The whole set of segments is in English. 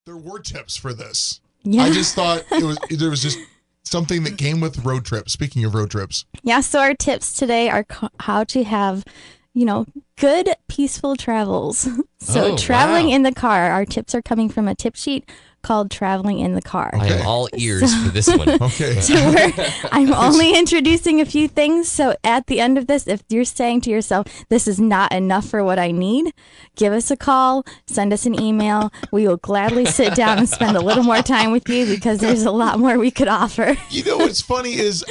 there were tips for this. Yeah. I just thought there was just something that came with road trips. Speaking of road trips. Yeah, so our tips today are how to have, good, peaceful travels. So traveling in the car, our tips are coming from a tip sheet called Traveling in the Car. I am all ears for this one. Okay. So I'm only introducing a few things. So at the end of this, if you're saying to yourself, this is not enough for what I need, give us a call, send us an email. We will gladly sit down and spend a little more time with you because there's a lot more we could offer. You know what's funny is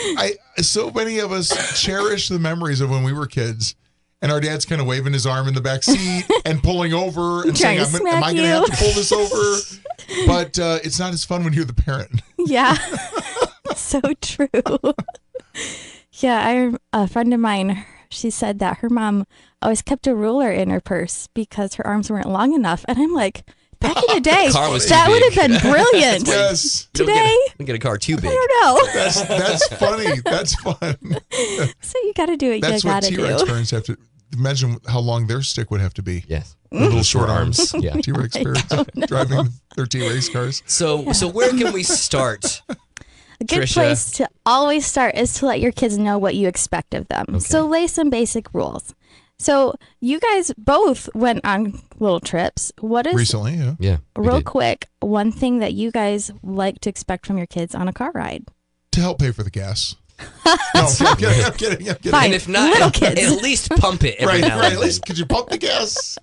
so many of us cherish the memories of when we were kids. And our dad's kind of waving his arm in the back seat and pulling over and saying, am I going to have to pull this over? But it's not as fun when you're the parent. Yeah, so true. Yeah, a friend of mine, she said that her mom always kept a ruler in her purse because her arms weren't long enough. And I'm like, back in the day, that would have been brilliant. Yes. Today, don't get a car too big. I don't know. That's funny. That's fun. So you got to do what That's you got what to do. T-Rex parents have to. Imagine how long their stick would have to be. Yes. Little short arms. Yeah. T-Rex parents driving their T-Rex cars. So where can we start? A good Trisha? place to always start is to let your kids know what you expect of them. Okay. So lay some basic rules. So you guys both went on little trips. What is, Recently, yeah. Yeah. real quick, one thing that you guys like to expect from your kids on a car ride? To help pay for the gas. No, I'm kidding. Fine. And if not, Little kids. at least pump it every now Right. and At then. least could you pump the gas?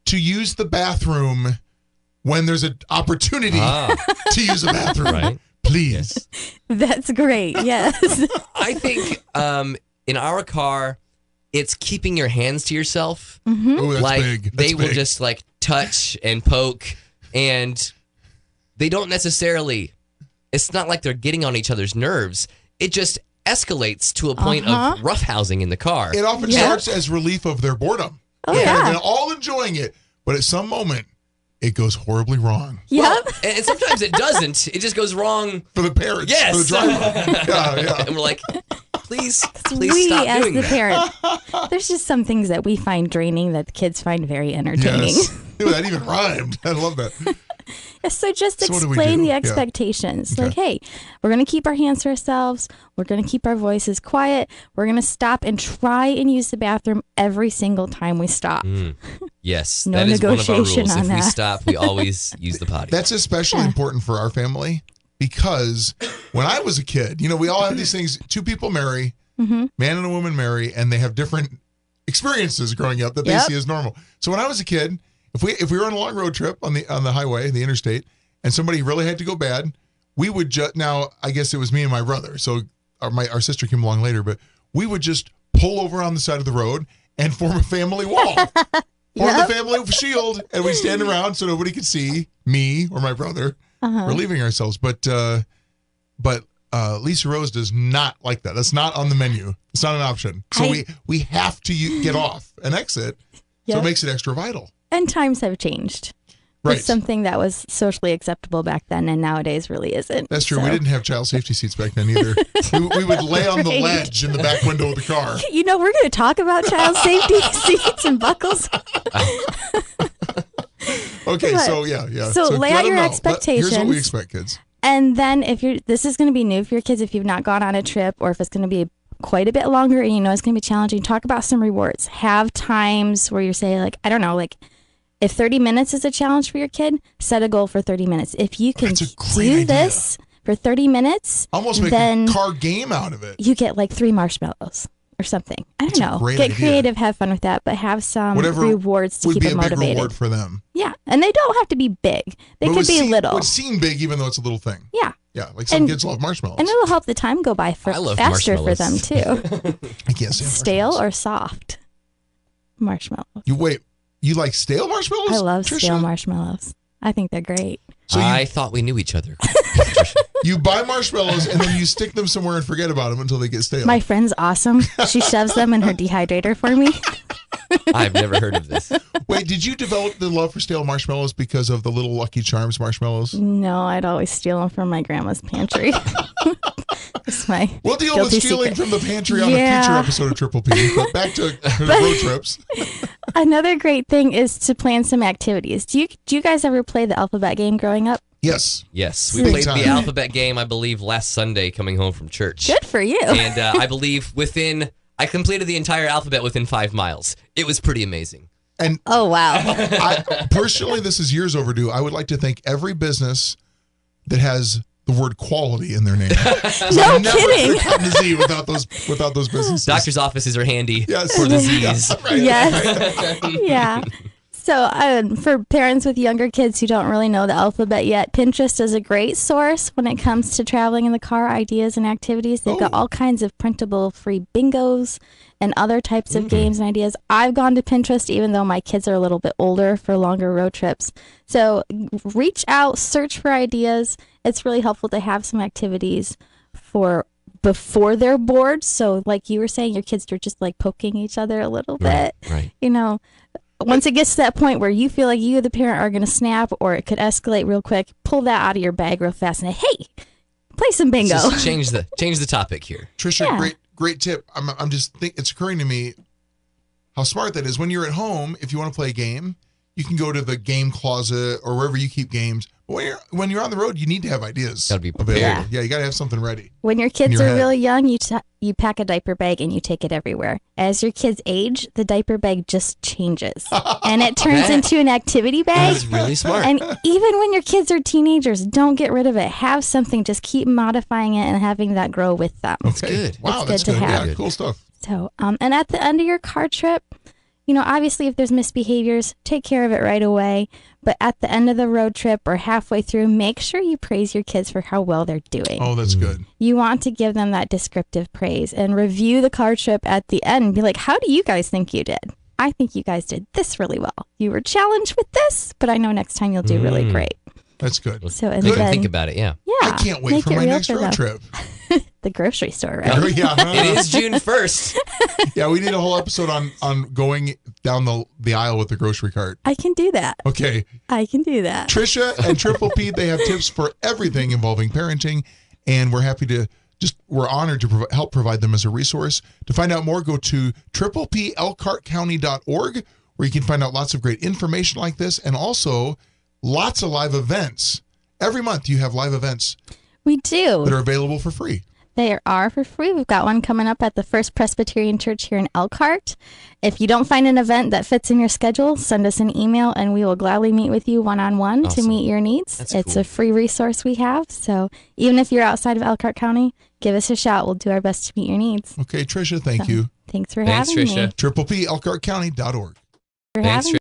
To use the bathroom when there's an opportunity to use a bathroom. Right. Please. That's great. Yes. I think in our car, it's keeping your hands to yourself. Oh, that's like big. That's they will big. just like touch and poke, and they don't necessarily. It's not like they're getting on each other's nerves. It just escalates to a point of roughhousing in the car. It often starts as relief of their boredom. Oh, They're yeah. all enjoying it, but at some moment, it goes horribly wrong Yep. And sometimes it doesn't. It just goes wrong. for the parents. Yes. For the driver. Yeah. And we're like, please We, stop as doing the that. parent, there's just some things that we find draining that the kids find very entertaining. Yes. Ew, that even rhymed. I love that. So just So what do we explain do? the Yeah. expectations. Okay. Like, hey, we're going to keep our hands to ourselves. We're going to keep our voices quiet. We're going to stop and try and use the bathroom every single time we stop. Yes, No that is one of our negotiation rules. on If we that. stop, we always use the potty. That's especially important for our family because when I was a kid, we all have these things. Two people marry, man and a woman marry, and they have different experiences growing up that they see as normal. So when I was a kid, if we were on a long road trip on the highway, the interstate, and somebody really had to go bad, we would just now I guess it was me and my brother. So our sister came along later, but we would just pull over on the side of the road and form a family wall. Form the family shield, and we stand around so nobody could see me or my brother relieving ourselves. But Lisa Rose does not like that. That's not on the menu. It's not an option. So we have to get off and exit. So it makes it extra vital. And times have changed. Right. It's something that was socially acceptable back then and nowadays really isn't. That's true. So- We didn't have child safety seats back then either. we would lay on the Right. ledge in the back window of the car. We're going to talk about child safety seats and buckles. Okay, But- so yeah. so lay let out them your know. expectations. Here's what we expect, kids. And then this is going to be new for your kids if you've not gone on a trip or if it's going to be quite a bit longer and it's going to be challenging. Talk about some rewards. Have times where you say if 30 minutes is a challenge for your kid, set a goal for 30 minutes. If you can That's a great do idea. this for 30 minutes, Almost make then a car game out of it. you get 3 marshmallows or something. I don't That's a know. great Get idea. creative, have fun with that, but have some Whatever rewards to would keep be it a big motivated. reward for them. Yeah, and they don't have to be big. They But could be little. would seem big even though it's a little thing. Yeah. Yeah, like some And- kids love marshmallows. And it'll help the time go by I love faster for them marshmallows. too. I can't say Stale or soft marshmallows? You like stale marshmallows? I love Trisha? stale marshmallows. I think they're great. So I thought we knew each other. you buy marshmallows and then you stick them somewhere and forget about them until they get stale. My friend's awesome. She shoves them in her dehydrator for me. I've never heard of this. Wait, did you develop the love for stale marshmallows because of the little Lucky Charms marshmallows? No, I'd always steal them from my grandma's pantry. It's my We'll deal with guilty stealing secret. from the pantry on a future episode of Triple P. But back to road trips. Another great thing is to plan some activities. Do you guys ever play the alphabet game growing up? Yes. Yes, we Big played time. the alphabet game, I believe, last Sunday coming home from church. Good for you. And I believe I completed the entire alphabet within 5 miles. It was pretty amazing. And Oh, wow. personally, this is years overdue. I would like to thank every business that has the word quality in their name. No Never kidding. gotten the Z without those businesses. Doctor's offices are handy Yes. for the Z's. Yeah, right. Yes. Yeah. So for parents with younger kids who don't really know the alphabet yet, Pinterest is a great source when it comes to traveling in the car, ideas and activities. They've got all kinds of printable free bingos and other types of games and ideas. I've gone to Pinterest even though my kids are a little bit older for longer road trips. So reach out, search for ideas. It's really helpful to have some activities for before they're bored. So like you were saying, your kids are just like poking each other a little bit. Right. You know, once it gets to that point where you feel like you, the parent, are going to snap or it could escalate real quick, pull that out of your bag real fast and hey, play some bingo. Just change the topic here. Trisha, Yeah. great tip. I'm just it's occurring to me how smart that is. When you're at home, if you want to play a game, you can go to the game closet or wherever you keep games. But when you're on the road, you need to have ideas. Gotta be available. prepared. Yeah, you got to have something ready. When your kids your are head. really young, you pack a diaper bag and you take it everywhere. As your kids age, the diaper bag just changes and it turns into an activity bag. That's really smart. And even when your kids are teenagers, don't get rid of it. Have something. Just keep modifying it and having that grow with them. That's good. Wow, It's that's good good. to have. Yeah, cool stuff. So, and at the end of your car trip, you know, obviously if there's misbehaviors, take care of it right away. But at the end of the road trip or halfway through, make sure you praise your kids for how well they're doing. Oh, that's good. You want to give them that descriptive praise and review the car trip at the end and be like, how do you guys think you did? I think you guys did this really well. You were challenged with this, but I know next time you'll do really great. That's good. So, and Good to then, think about it, yeah. yeah, I can't wait make for it my real next for road them. trip. The grocery store, right? Oh, yeah. It is June 1st. Yeah, we need a whole episode on going down the aisle with the grocery cart. I can do that. Okay. I can do that. Trisha and Triple P, they have tips for everything involving parenting, and we're happy to we're honored to help provide them as a resource. To find out more, go to tripleplcartcounty.org, where you can find out lots of great information like this and also lots of live events. Every month you have live events We do. that are available for free. They are for free. We've got one coming up at the First Presbyterian Church here in Elkhart. If you don't find an event that fits in your schedule, send us an email and we will gladly meet with you one-on-one to Awesome. meet your needs. That's It's cool. a free resource we have. So even if you're outside of Elkhart County, give us a shout. We'll do our best to meet your needs. Okay, Trisha, thank you. Thanks for Thanks, having me. Trisha. tripleplcartcounty.org. For Thanks, having